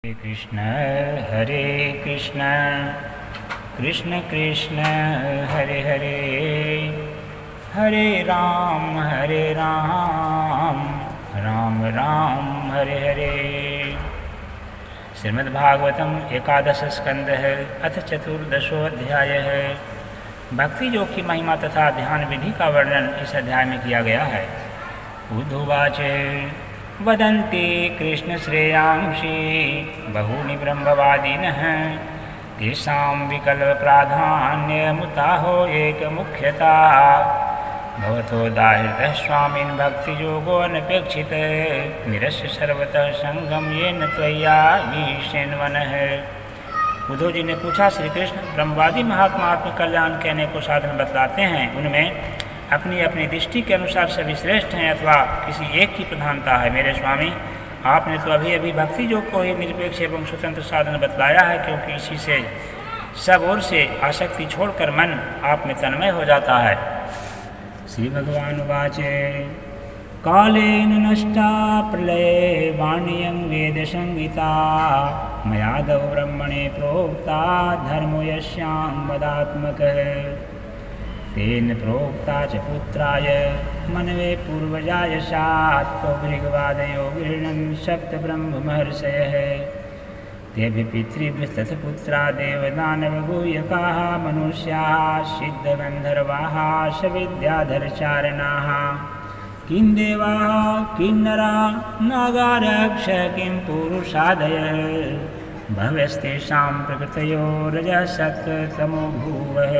कृष्ण हरे कृष्ण कृष्ण कृष्ण हरे हरे हरे राम राम राम हरे हरे। श्रीमद्भागवतम एकादश स्कंदः अथ चतुर्दशोऽध्यायः। भक्ति योग की महिमा तथा ध्यान विधि का वर्णन इस अध्याय में किया गया है। उद्धवाच वदन्ति कृष्ण श्रेयांसि बहूनि ब्रह्मवादिनः तेषां विकल्प प्राधान्यमुताहो एकमुख्यता भवतो दाहृतः स्वामिन् भक्तियोगो अनपेक्षितः निरस्य सर्वतः संगम येन त्वया विषेन्वनः। उद्धव जी ने पूछा, श्री कृष्ण ब्रह्मवादी महात्मा आत्म कल्याण के अनेकों साधन बतलाते हैं, उनमें अपनी अपनी दृष्टि के अनुसार सभी श्रेष्ठ हैं अथवा किसी एक की प्रधानता है। मेरे स्वामी, आपने तो अभी अभी भक्ति योग को ही निरपेक्ष एवं स्वतंत्र साधन बतलाया है, क्योंकि इसी से सब ओर से आसक्ति छोड़कर मन आप में तन्मय हो जाता है। श्री भगवान वाचे कालेन नष्टा प्रलये वाण्यं वेद संगीता मयादौ ब्रह्मणे प्रोक्ता धर्मो यस्यां वदात्मकः तेन प्रोक्ता च पुत्राय मनवे पूर्वजाय सात्को भृगवादयो गृह्णन् सप्त ब्रह्म महर्षयः तेभ्यः पितृभ्यस्तथ पुत्रा देवदानवगुह्यकाः मनुष्याः सिद्धगन्धर्वाः सविद्याधरचारणाः किं देवाः किन्नरा नागारक्ष किं पुरुषादयः भवस्तेषां प्रकृतयो रजः सत्तमो भुवः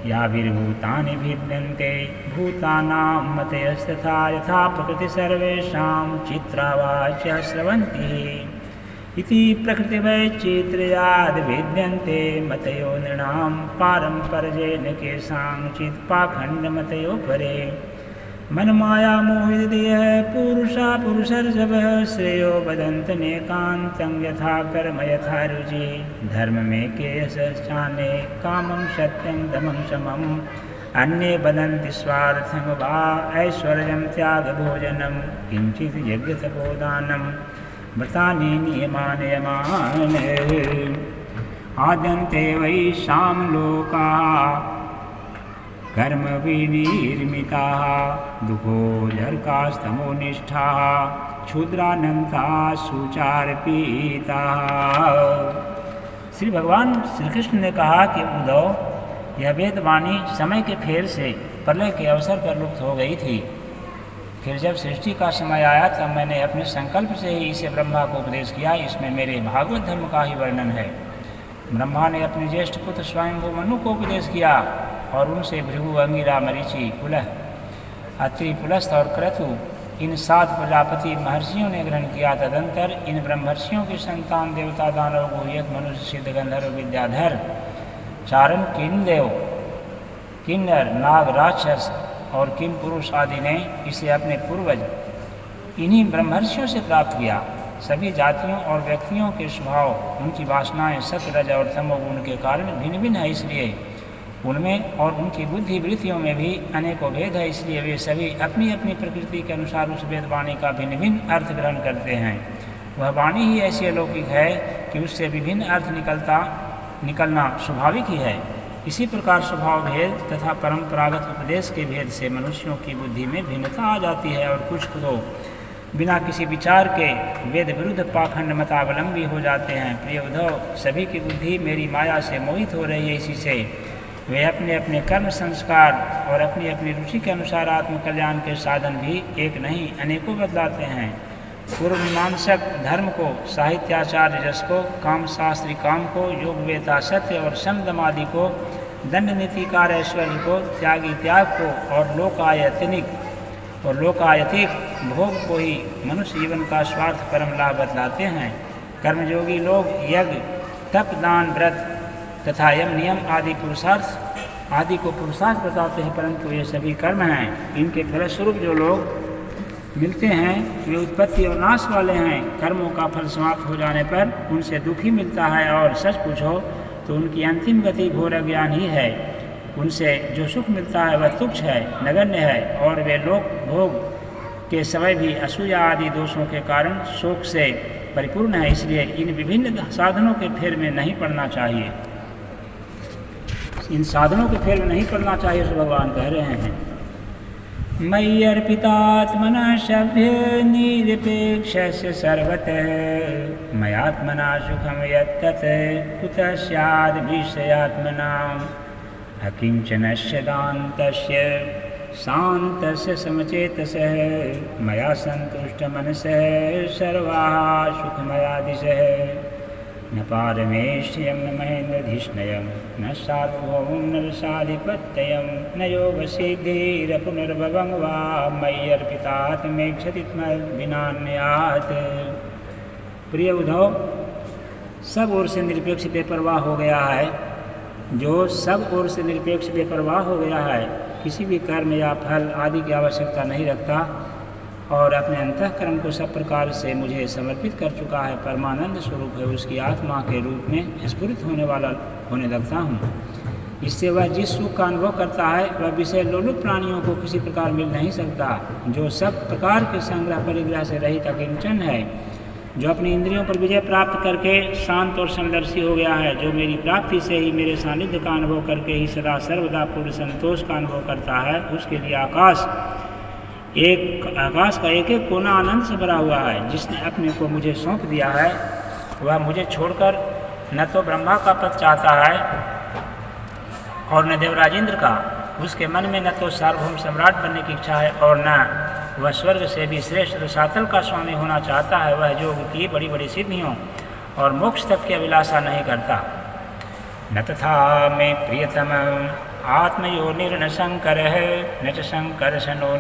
याभिर्भूतानि भिद्यन्ते भूतानां मतयस्तथा यथा प्रकृति सर्वेषां चित्रावाच्य स्रवन्ति इति प्रकृतिवैचित्र्याद् भिद्यन्ते मतयो नृणां पारम्पर्येण केषाञ्चित् पाखण्डमतयो परे मनमाया मोहितधियः पुरुषा पुरुषर्षभः श्रेयो वदन्तनेकान्तं यथा कर्म यथा रुचि धर्म में केयश्चान्ये कामं सत्यं दमं समम् अन्ये वदन्ति स्वार्थं वा ऐश्वर्यं त्यागभोजनं किञ्चित् यज्ञतपोदानं व्रतानि नियमानि आद्यन्ते वै शां लोकाः कर्म विनिर्मिताः दुःखोदर्कास्तमो निष्ठाः क्षुद्रानन्ता सुचारपीताः। श्री भगवान श्री कृष्ण ने कहा कि उद्धव, यह वेदवाणी समय के फेर से प्रलय के अवसर पर लुप्त हो गई थी। फिर जब सृष्टि का समय आया तब मैंने अपने संकल्प से ही इसे ब्रह्मा को उपदेश किया। इसमें मेरे भागवत धर्म का ही वर्णन है। ब्रह्मा ने अपने ज्येष्ठ पुत्र स्वयंभू मनु को उपदेश किया और उनसे भृगु अंगिरा मरीचि कुलह अत्रि पुलस्त और क्रतु इन 7 प्रजापति महर्षियों ने ग्रहण किया। तदंतर इन ब्रह्मर्षियों की संतान देवता दानव गुह्यक मनुष्य सिद्ध गंधर्व विद्याधर चारण किन्देव किन्नर नाग राक्षस और किम पुरुष आदि ने इसे अपने पूर्वज इन्हीं ब्रह्मर्षियों से प्राप्त किया। सभी जातियों और व्यक्तियों के स्वभाव, उनकी वासनाएं सत्व रज और तमोगुण के कारण भिन्न भिन्न है, इसलिए उनमें और उनकी बुद्धि वृत्तियों में भी अनेकों भेद है। इसलिए वे सभी अपनी अपनी प्रकृति के अनुसार उस वेदवाणी का भिन्न भिन्न अर्थ ग्रहण करते हैं। वह वाणी ही ऐसी अलौकिक है कि उससे विभिन्न अर्थ निकलना स्वाभाविक ही है। इसी प्रकार स्वभाव भेद तथा परंपरागत उपदेश के भेद से मनुष्यों की बुद्धि में भिन्नता आ जाती है और कुछ तो बिना किसी विचार के वेद विरुद्ध पाखंड मतावलंबी हो जाते हैं। प्रिय उद्धव, सभी की बुद्धि मेरी माया से मोहित हो रही है। इसी से वे अपने अपने कर्म संस्कार और अपनी अपनी रुचि के अनुसार आत्मकल्याण के साधन भी एक नहीं अनेकों बदलाते हैं। पूर्व मीमांसक धर्म को, साहित्याचार्य रस को, काम शास्त्री काम को, योग वेता सत्य और समदम आदि को, दंड नीतिकार ऐश्वर्य को, त्यागी त्याग को और लोकायतिक भोग को ही मनुष्य जीवन का स्वार्थ परम लाभ बतलाते हैं। कर्मयोगी लोग यज्ञ तप दान व्रत तथा यम नियम आदि को पुरुषार्थ बताते हैं, परंतु ये सभी कर्म हैं। इनके फलस्वरूप जो लोग मिलते हैं वे उत्पत्ति और नाश वाले हैं। कर्मों का फल समाप्त हो जाने पर उनसे दुखी मिलता है और सच पूछो तो उनकी अंतिम गति घोर अज्ञान ही है। उनसे जो सुख मिलता है वह तुच्छ है, नगण्य है और वे लोक भोग के समय भी असूया आदि दोषों के कारण शोक से परिपूर्ण है, इसलिए इन विभिन्न साधनों के फेर में नहीं पड़ना चाहिए। इन साधनों के फेर में नहीं पड़ना चाहिए, तो भगवान कह रहे हैं मयि अर्पितात्मना सभ्य निरपेक्षस्य सर्वतः मयात्मना सुखम यत्तत् कुतः स्याद् विषयात्मनाम् अकिंचनस्य दान्तस्य शान्तस्य समचेतसः मया सन्तुष्टमनसः सर्वाः सुखमयादिशः न पारमेष्ठ्यं न महेन्द्रधिष्णयं न सार्वभौमं न रसाधिपत्यं न योगसिद्धिरपुनर्भवं वा मयि अर्पितात्मेक्षति विनान्यात्। प्रिय उद्धव, सब ओर से निरपेक्ष बेपरवाह हो गया है। जो सब ओर से निरपेक्ष बेपरवाह हो गया है, किसी भी कर्म या फल आदि की आवश्यकता नहीं रखता और अपने अंतःकरण को सब प्रकार से मुझे समर्पित कर चुका है, परमानंद स्वरूप है, उसकी आत्मा के रूप में स्फुरित होने लगता हूँ। इससे वह जिस सुख का अनुभव करता है वह विषय लोलुप प्राणियों को किसी प्रकार मिल नहीं सकता। जो सब प्रकार के संग्रह परिग्रह से रहित अकिंचन है, जो अपनी इंद्रियों पर विजय प्राप्त करके शांत और समदर्शी हो गया है, जो मेरी प्राप्ति से ही मेरे सानिध्य का अनुभव करके ही सदा सर्वदा पूर्ण संतोष का अनुभव करता है, उसके लिए आकाश का एक एक कोना आनंद से भरा हुआ है। जिसने अपने को मुझे सौंप दिया है वह मुझे छोड़कर न तो ब्रह्मा का पद चाहता है और न देवराजेंद्र का। उसके मन में न तो सार्वभौम सम्राट बनने की इच्छा है और न वह स्वर्ग से भी श्रेष्ठ रसातल का स्वामी होना चाहता है। वह योग की बड़ी बड़ी सिद्धियों और मोक्ष तक की अभिलाषा नहीं करता। न तथा में प्रियतम आत्मयोनिर्न शंकर न च शंकर्षणो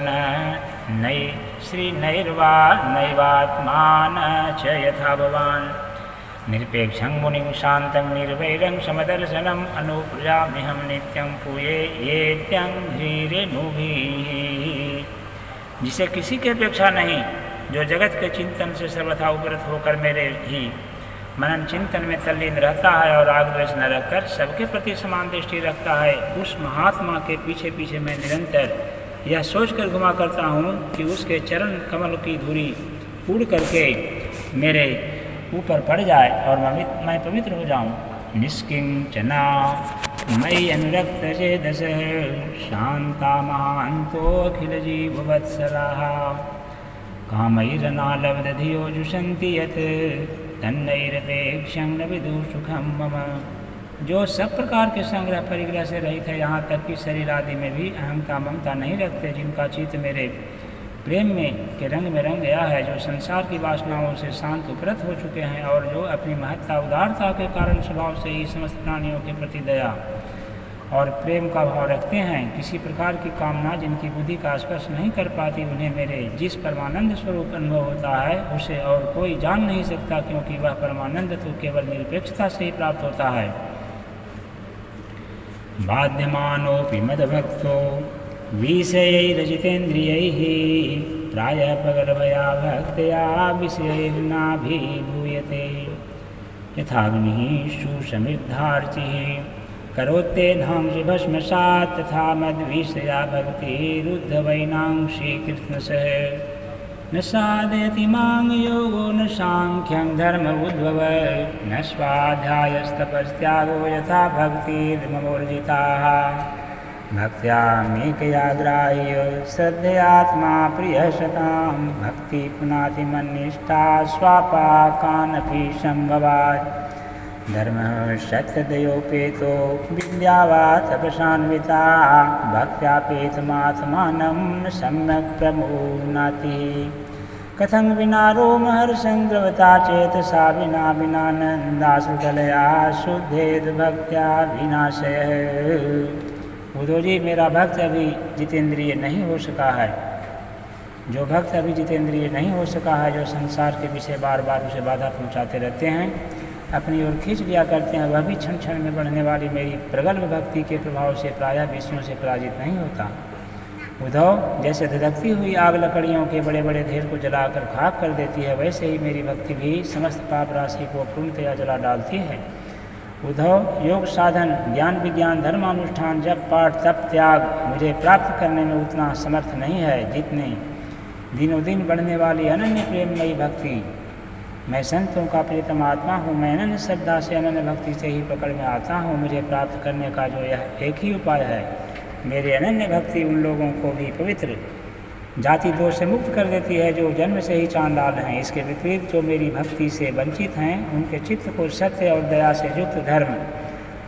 नई श्री नैर्वा नैवात्मान च यथा भवान निरपेक्षं मुनिं शान्तं निर्वैरं समदर्शनम् अनुप्रजाम्यहं नित्यं पूये येत्यं धीरेणुभिः। जिसे किसी की अपेक्षा नहीं, जो जगत के चिंतन से सर्वथा उपरत होकर मेरे ही मनन चिंतन में तल्लीन रहता है और आग द्वेष न रखकर सबके प्रति समान दृष्टि रखता है, उस महात्मा के पीछे पीछे मैं निरंतर यह सोचकर घुमा करता हूँ कि उसके चरण कमल की धूली उड़ करके मेरे ऊपर पड़ जाए और मैं पवित्र हो जाऊँ। निष्किंचना मयि अनुरक्त चेतस शांता महांतो अखिल जीववत्सलाः कामैरनालब्धधियो जुषन्ति यत् तन्नैरपेक्षं न विदुः सुखं मम। जो सब प्रकार के संग्रह परिग्रह से रहित है, यहाँ तक कि शरीर आदि में भी अहंता ममता नहीं रखते, जिनका चित्त मेरे प्रेम में के रंग में रंग गया है, जो संसार की वासनाओं से शांत उपरत हो चुके हैं और जो अपनी महत्ता उदारता के कारण स्वभाव से ही समस्त प्राणियों के प्रति दया और प्रेम का भाव रखते हैं, किसी प्रकार की कामना जिनकी बुद्धि का स्पर्श नहीं कर पाती, उन्हें मेरे जिस परमानंद स्वरूप अनुभव होता है उसे और कोई जान नहीं सकता, क्योंकि वह परमानंद तो केवल निरपेक्षता से ही प्राप्त होता है। बाध्यमानोपि मदभक्तो विषयैर्जितेन्द्रियैः प्रायः पगलभया भक्त्या विषयैर्नाभिभूयते यथाग्निः सुसमिद्धार्चिः करोते धांसि भस्मसात् तथा मद्विषया भक्तिरुद्धवैनांसि कृष्णसः न साधयति मां योगो न सांख्यं धर्म उद्भव न स्वाध्यायस्तपस्त्यागो यथा भक्तिर्ममोर्जिताः भक्त्यामेकया ग्राह्य श्रद्धयात्मा प्रियः सतां भक्ति पुनातिमन्निष्ठा स्वापाकानपि संभवात् धर्मः सत्यदयोपेतो विद्या वा तपसान्विता भक्त्यापेतमात्मानं न सम्यक् प्रमुनाति कथं विना रोमहर्षङ्ग्रवता चेतसा विना विनानन्दाश्रुकलया शुद्धेद भक्त्या विनाशयः। उद्धव जी, मेरा भक्त अभी जितेंद्रिय नहीं हो सका है। जो भक्त अभी जितेंद्रिय नहीं हो सका है, जो संसार के विषय बार बार उसे बाधा पहुंचाते रहते हैं, अपनी ओर खींच लिया करते हैं, वह भी क्षण क्षण में बढ़ने वाली मेरी प्रगल्भ भक्ति के प्रभाव से प्रायः विषयों से पराजित नहीं होता। उद्धव, जैसे धधकती हुई आग लकड़ियों के बड़े बड़े ढेर को जलाकर खाक कर देती है, वैसे ही मेरी भक्ति भी समस्त पाप राशि को पूर्णतया जला डालती है। उद्धव, योग साधन, ज्ञान विज्ञान, धर्मानुष्ठान, जप पाठ, तप त्याग मुझे प्राप्त करने में उतना समर्थ नहीं है जितने दिनों दिन बढ़ने वाली अनन्य प्रेममयी भक्ति मैं संतों का प्रियतम आत्मा हूँ। मैं अनन्य श्रद्धा से अनन्य भक्ति से ही पकड़ में आता हूँ। मुझे प्राप्त करने का जो यह एक ही उपाय है। मेरी अनन्य भक्ति उन लोगों को भी पवित्र जाति दोष से मुक्त कर देती है जो जन्म से ही चांडाल हैं। इसके विपरीत जो मेरी भक्ति से वंचित हैं, उनके चित्त को सत्य और दया से युक्त धर्म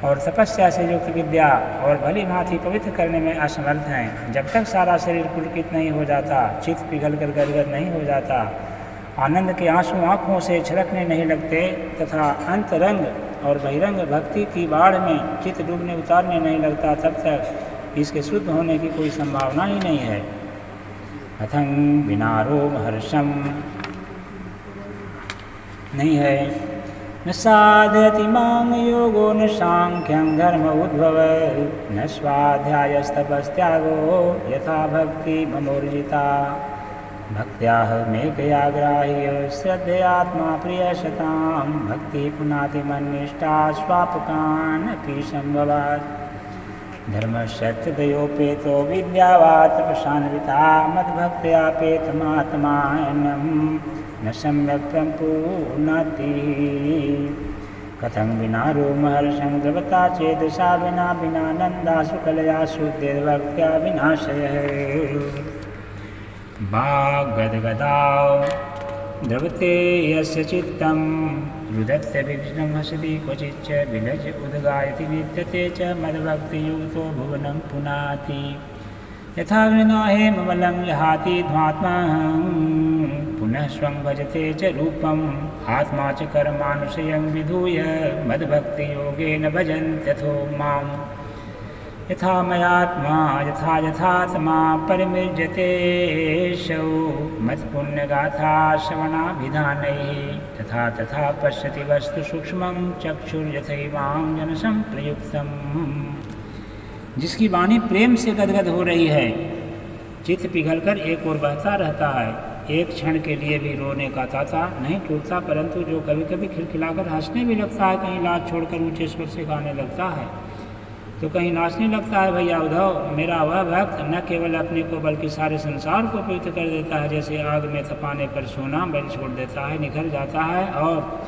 और तपस्या से युक्त विद्या और भली भांति पवित्र करने में असमर्थ हैं। जब तक सारा शरीर पुलकित नहीं हो जाता, चित्त पिघल कर गदगद नहीं हो जाता, आनंद के आंसू आँखों से छलकने नहीं लगते तथा अंतरंग और बहिरंग भक्ति की बाढ़ में चित्त डूबने उतारने नहीं लगता, तब तक इसके शुद्ध होने की कोई संभावना ही नहीं है। अथं विनारोम हर्षम नहीं है। न साधयति मां योगो न सांख्यं धर्म उद्भव न स्वाध्यायस्तपस्त्यागो यथा भक्ति ममोर्जिता। भक्त्याह मेकया ग्राह्य श्रद्धयात्मा प्रियशतां भक्ति पुनाति मन्निष्ठा स्वापकान् अपि संभवात्। धर्मशक्तदयोपेतो विद्यावात् प्रशान्विता मद्भक्त्यापेतमात्मानं न सम्यक् सम्पूर्णाति। कथं विना रोमहर्षं द्रवता चेदशा विना विनानन्दा सुकलया शुद्धिर्भक्त्या विनाशयः। वाग्गद्गदां द्रवते यस्य चित्तं रुदत्य विघ्नं हसति क्वचिच्च विलज उद्गायति विद्यते च मद्भक्तियुक्तो भुवनं पुनाति। यथा गृह्णाहे ममलं यहाति ध्वात्महं पुनः स्वं भजते च रूपम् आत्मा च कर्मानुशयं विधूय मद्भक्तियोगेन भजन्त्यथो माम्। यथा मयात्मा यथा यथात्मा परिमृज्यते शौ मत्पुण्यगाथा श्रवणाभिधानैः तथा तथा पश्यति वस्तु सूक्ष्मं चक्षुर्यथैवांजन संप्रयुक्तम्। जिसकी वाणी प्रेम से गदगद हो रही है, चित्त पिघलकर एक ओर बहता रहता है, एक क्षण के लिए भी रोने का ताता नहीं टूटता, परंतु जो कभी कभी खिलखिलाकर हंसने भी लगता है, कहीं लाज छोड़कर ऊंचे स्वर से गाने लगता है, तो कहीं नाचने लगता है। भैया उद्धव, मेरा वह भक्त न केवल अपने को बल्कि सारे संसार को पवित्र कर देता है। जैसे आग में तपाने पर सोना बैल छोड़ देता है, निखर जाता है और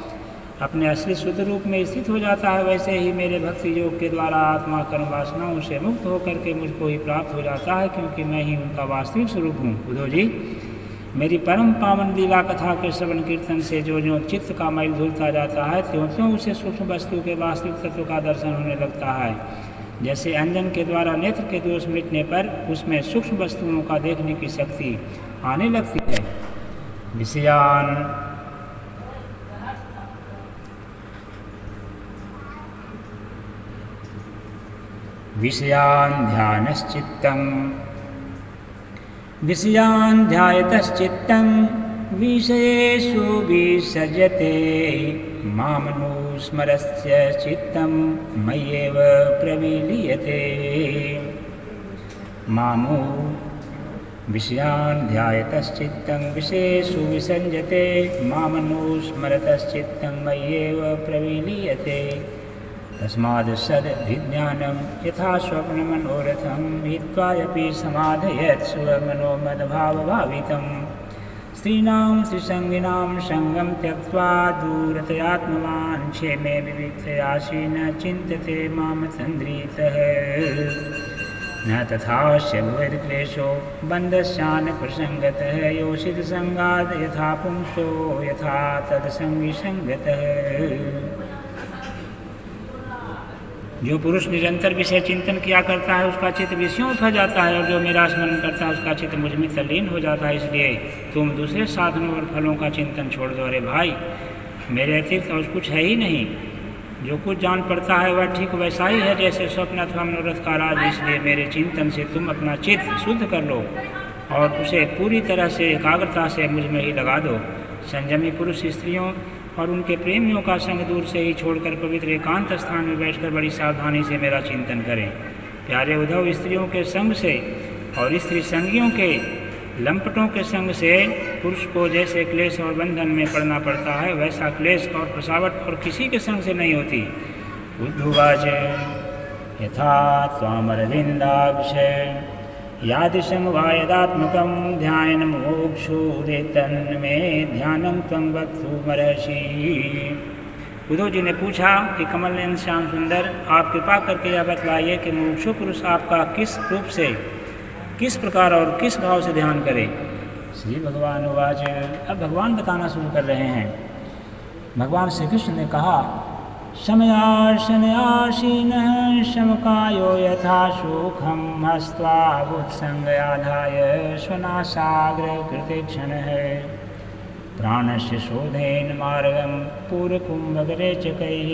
अपने असली शुद्ध रूप में स्थित हो जाता है, वैसे ही मेरे भक्ति योग के द्वारा आत्मा कर्म वासनाओं से मुक्त होकर के मुझको ही प्राप्त हो जाता है, क्योंकि मैं ही उनका वास्तविक स्वरूप हूँ। उद्धव जी, मेरी परम पावन लीला कथा के श्रवण कीर्तन से जो जो चित्त का मैल धुलता जाता है, त्यों त्यों उसे सूक्ष्म वस्तु के वास्तविक तत्व का दर्शन होने लगता है। जैसे अंजन के द्वारा नेत्र के दोष मिटने पर उसमें सूक्ष्म वस्तुओं का देखने की शक्ति आने लगती है। विषयान् ध्यायतश्चित्तं विषयेषु विसज्जते मामनुस्मरस्य चित्तं मय्येव प्रविलीयते। मामो विषयान् ध्यायतश्चित्तं विषयेषु विसज्जते मामनुस्मरतश्चित्तं मय्येव प्रविलीयते। तस्माद् सद्भिज्ञानं यथा स्वप्नमनोरथं हित्वायपि समाधयेत् स्वमनोमदभावभावितं। स्त्रीणां त्रिसङ्गिनां सङ्गं त्यक्त्वा दूरतयात्मवान् क्षेमे विविक्तयासि न चिन्त्यते मां तन्द्रीतः। न तथास्य भवेत् क्लेशो बन्धस्यान् प्रसङ्गतः योषितसङ्गात् यथा पुंसो यथा तत्सङ्गी सङ्गतः। जो पुरुष निरंतर विषय चिंतन किया करता है उसका चित्त विषयों में फंस जाता है, और जो मेरा स्मरण करता है उसका चित्त मुझ में तल्लीन हो जाता है। इसलिए तुम दूसरे साधनों और फलों का चिंतन छोड़ दो। अरे भाई, मेरे अतिरिक्त और कुछ है ही नहीं। जो कुछ जान पड़ता है वह ठीक वैसा ही है जैसे स्वप्न अथवा मनोरथ का राज। इसलिए मेरे चिंतन से तुम अपना चित्त शुद्ध कर लो और उसे पूरी तरह से एकाग्रता से मुझ में ही लगा दो। संयमी पुरुष स्त्रियों और उनके प्रेमियों का संग दूर से ही छोड़कर पवित्र एकांत स्थान में बैठकर बड़ी सावधानी से मेरा चिंतन करें। प्यारे उद्धव, स्त्रियों के संग से और स्त्री संगियों के लंपटों के संग से पुरुष को जैसे क्लेश और बंधन में पड़ना पड़ता है, वैसा क्लेश और फसावट और किसी के संग से नहीं होती। उद्धवाच यथा त्वामरविन्दाक्ष यादृशं वा यदात्मकं ध्यानं मोक्षोदेतन्मे ध्यानं त्वं वक्तुमर्हसि। उद्धव जी ने पूछा कि कमल नयन श्याम सुंदर, आप कृपा करके यह बतलाइए कि मुमुक्षु पुरुष आपका किस रूप से, किस प्रकार और किस भाव से ध्यान करे। श्री भगवान उवाच। अब भगवान बताना शुरू कर रहे हैं। भगवान श्री कृष्ण ने कहा, शमयासनयासीनः समकायो यथा सुखं हस्त्वावुत्संगयाधाय स्वनासाग्रकृते क्षणः प्राणस्य शोधेन मार्गं पूरकुम्भकरेचकैः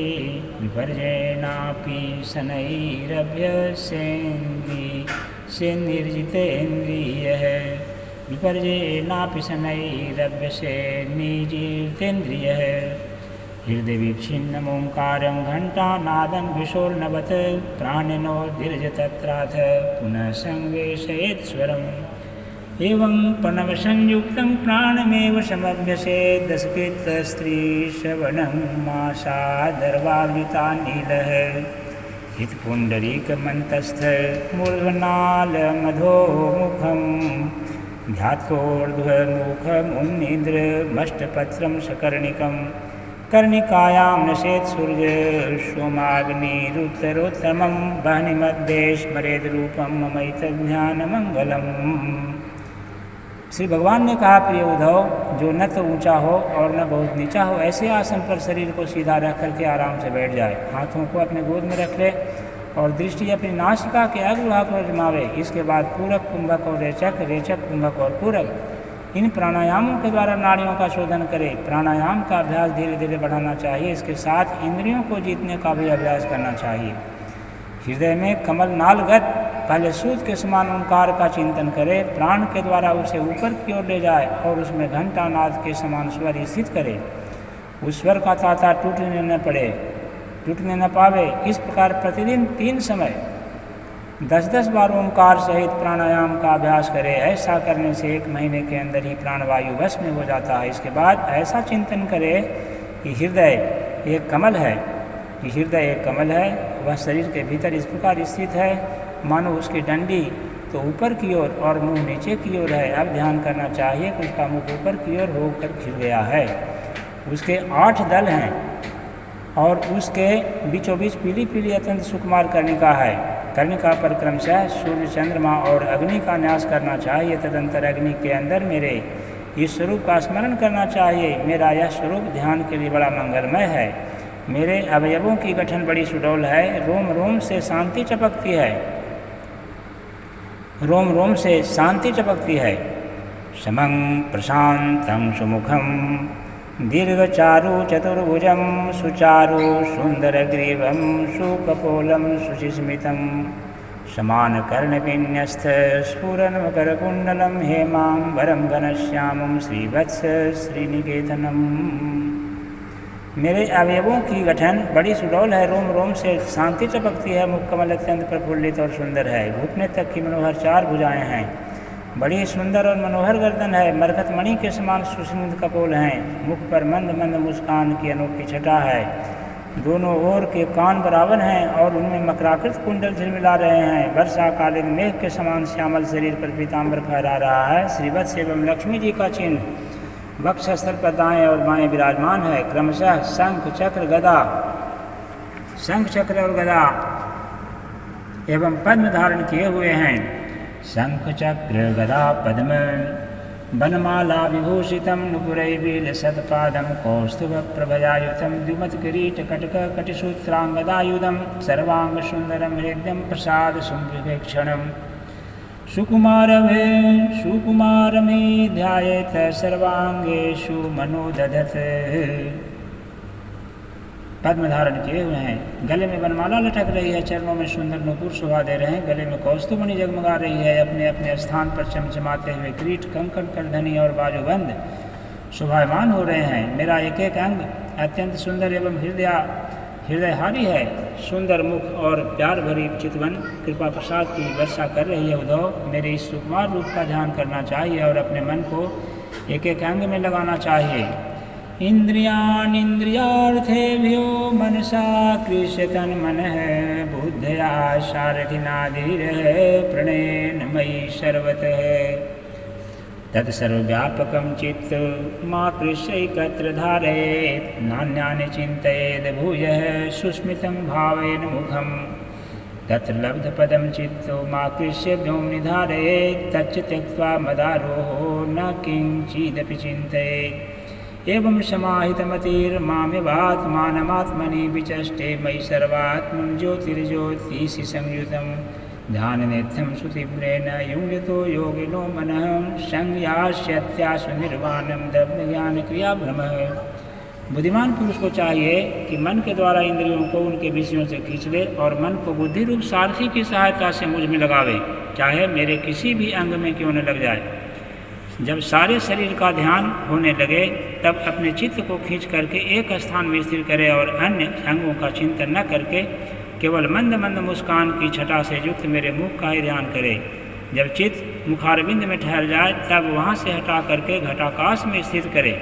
विपर्येणापि शनैरभ्यसेन्द्रियः विपर्येणापि शनैरभ्यसेन्निजितेन्द्रियः हृदयविच्छिन्नमोङ्कारं घण्टानादं विशोर्णवत् प्राणिनोद्विर्ज तत्राथ पुनः संवेशयेत् स्वरम् एवं प्रणवसंयुक्तं प्राणमेव समभ्यसेत् दशकृतस्त्रीश्रवणं मासादर्वावृतानीलः हितपुण्डरीकमन्तस्थ मूर्ध्वनालमधोमुखं ध्यात्वोर्ध्वमुखमुन्निद्रमष्टपत्रं सकर्णिकं कर्णिकायां नशेत् सूर्य सोमाग्निरुत्तरोत्तमं वह्निमध्ये स्मरेद्रूपं ममैतज्ञानमङ्गलम्। श्री भगवान ने कहा, प्रिय उद्धव, जो न तो ऊंचा हो और न बहुत नीचा हो, ऐसे आसन पर शरीर को सीधा रख करके आराम से बैठ जाए। हाथों को अपने गोद में रख ले और दृष्टि अपनी नासिका के अग्रभाग पर जमावे। इसके बाद पूरक, कुंभक और रेचक, रेचक, कुंभक और पूरक, इन प्राणायामों के द्वारा नाड़ियों का शोधन करे। प्राणायाम का अभ्यास धीरे धीरे बढ़ाना चाहिए। इसके साथ इंद्रियों को जीतने का भी अभ्यास करना चाहिए। हृदय में कमल नालगत पहले सूत के समान ओंकार का चिंतन करे। प्राण के द्वारा उसे ऊपर की ओर ले जाए और उसमें घंटा नाद के समान स्वर स्थित करे। उस स्वर का ताता टूटने न पावे। इस प्रकार प्रतिदिन 3 समय 10-10 बार ओंकार सहित प्राणायाम का अभ्यास करे। ऐसा करने से 1 महीने के अंदर ही प्राणवायु वश में हो जाता है। इसके बाद ऐसा चिंतन करे कि हृदय एक कमल है, वह शरीर के भीतर इस प्रकार स्थित है मानो उसकी डंडी तो ऊपर की ओर और मुंह नीचे की ओर है। अब ध्यान करना चाहिए कि उसका मुंह ऊपर की ओर होकर खिल गया है। उसके 8 दल हैं और उसके बीचों बीच पीली पीली अत्यंत सुकुमार कर्णिका है। कर्णिका पर क्रमशः सूर्य, चंद्रमा और अग्नि का न्यास करना चाहिए। तदंतर अग्नि के अंदर मेरे इस स्वरूप का स्मरण करना चाहिए। मेरा यह स्वरूप ध्यान के लिए बड़ा मंगलमय है। मेरे अवयवों की गठन बड़ी सुडौल है। रोम रोम से शांति चपकती है। समं प्रशांतं सुमुखं दीर्घचारु चतुर्भुजं सुचारु सुंदरग्रीवं सुकपोलं शुचिस्मितं समानकर्णविन्यस्त स्फुरन्मकरकुण्डलं हेमाम्बरं घनश्यामं श्रीवत्स श्रीनिकेतनम्। मेरे अवयवों की गठन बड़ी सुडौल है। रोम रोम से शांति चपकती है। मुख कमल अत्यंत प्रफुल्लित और सुंदर है। घुटने तक की मनोहर 4 भुजाएं हैं। बड़ी सुंदर और मनोहर गर्दन है। मरकत मणि के समान सुस्निग्ध कपोल हैं। मुख पर मंद मंद मुस्कान की अनोखी छटा है। दोनों ओर के कान बराबर हैं और उनमें मकराकृत कुंडल झिलमिला रहे हैं। वर्षाकालीन मेघ के समान श्यामल शरीर पर पीताम्बर फहरा रहा है। श्रीवत्स एवं लक्ष्मी जी का चिन्ह वक्षस्थल पर दाएं और बाएं विराजमान है। क्रमशः शंख चक्र और गदा एवं पद्म धारण किए हुए हैं। शंख चक्र गदा पद्म वनमाला विभूषितं नुपुरैर्विलसत्पादं कौस्तुभप्रभयायुतं द्युमत्किरीटकटक कटिसूत्राङ्गदायुधं सर्वाङ्गसुन्दरं हृद्यं प्रसादसुम्भीक्षणम् सुकुमारमे ध्यायेत सर्वांगेषु मनोदधत। पद्म धारण किए हुए हैं। गले में वनमाला लटक रही है। चरणों में सुंदर नुपुर शोभा दे रहे हैं। गले में कौस्तुभमणि जगमगा रही है। अपने अपने स्थान पर चमचमाते हुए किरीट, कंकण, करधनी और बाजूबंद शोभायमान हो रहे हैं। मेरा एक एक अंग अत्यंत सुंदर एवं हृदयहारी है। सुंदर मुख और प्यार भरी चितवन कृपा प्रसाद की वर्षा कर रही है। उद्धव, मेरे इस सुकुमार रूप का ध्यान करना चाहिए और अपने मन को एक एक अंग में लगाना चाहिए। इन्द्रियाणीन्द्रियार्थेभ्यो मनसा कृष्य तन्मनः बुद्धया सारथिनादिरः प्रणयेन मयि सर्वतः तत्सर्वव्यापकं चित्तमाकृष्यैकत्र धारयेत् नान्यानि चिन्तयेद् भूयः सुस्मितं भावेन मुखम् तत्र लब्धपदं चित्तमाकृष्य व्योम्नि धारयेत् तच्च त्यक्त्वा मदारोहो न किञ्चिदपि चिन्तयेत् एवं समाहितमतिर्मामेवात्मानमात्मनि विचष्टे मयि सर्वात्मं ज्योतिर्ज्योतिषि संयुतं ध्याननेत्थं सुतीव्रेण युङ्गितो योगिनो मनः संज्ञास्यत्यासु निर्वाणं दब्धज्ञानक्रियाभ्रमः। बुद्धिमान पुरुष को चाहिए कि मन के द्वारा इंद्रियों को उनके विषयों से खींच ले और मन को बुद्धि रूप सारथी की सहायता से मुझ में लगावे, चाहे मेरे किसी भी अंग में क्यों न लग जाए। जब सारे शरीर का ध्यान होने लगे तब अपने चित्त को खींच करके एक स्थान में स्थिर करे और अन्य अंगों का चिंतन न करके केवल मंद मंद मुस्कान की छटा से युक्त मेरे मुख का ही ध्यान करे। जब चित्त मुखारविंद में ठहर जाए तब वहाँ से हटा करके घटाकाश में स्थित करे।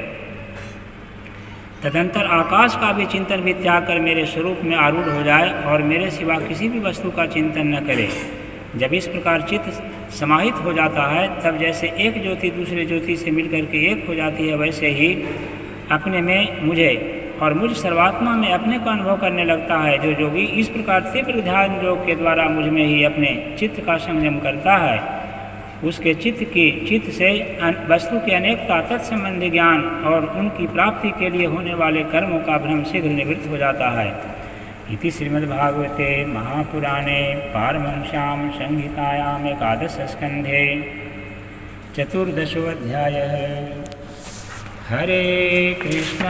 तदंतर आकाश का भी चिंतन भी त्याग कर मेरे स्वरूप में आरूढ़ हो जाए और मेरे सिवा किसी भी वस्तु का चिंतन न करे। जब इस प्रकार चित्त समाहित हो जाता है तब जैसे एक ज्योति दूसरे ज्योति से मिलकर के एक हो जाती है, वैसे ही अपने में मुझे और मुझ सर्वात्मा में अपने को अनुभव करने लगता है। जो योगी इस प्रकार तीव्र ध्यान योग के द्वारा मुझ में ही अपने चित्त का संयम करता है, उसके चित्त से वस्तु की अनेकता तत्संबंधी ज्ञान और उनकी प्राप्ति के लिए होने वाले कर्मों का भ्रम शीघ्र निवृत्त हो जाता है। इति श्रीमद्भागवते महापुराणे पारमहंस्यां संहितायाम् एकादशस्कन्धे चतुर्दशोऽध्यायः। हरे कृष्ण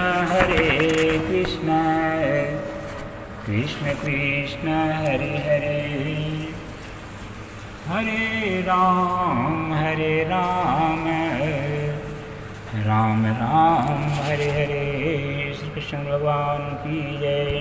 कृष्ण कृष्ण हरे हरे, हरे राम राम राम हरे हरे। श्री कृष्ण भगवान की जय।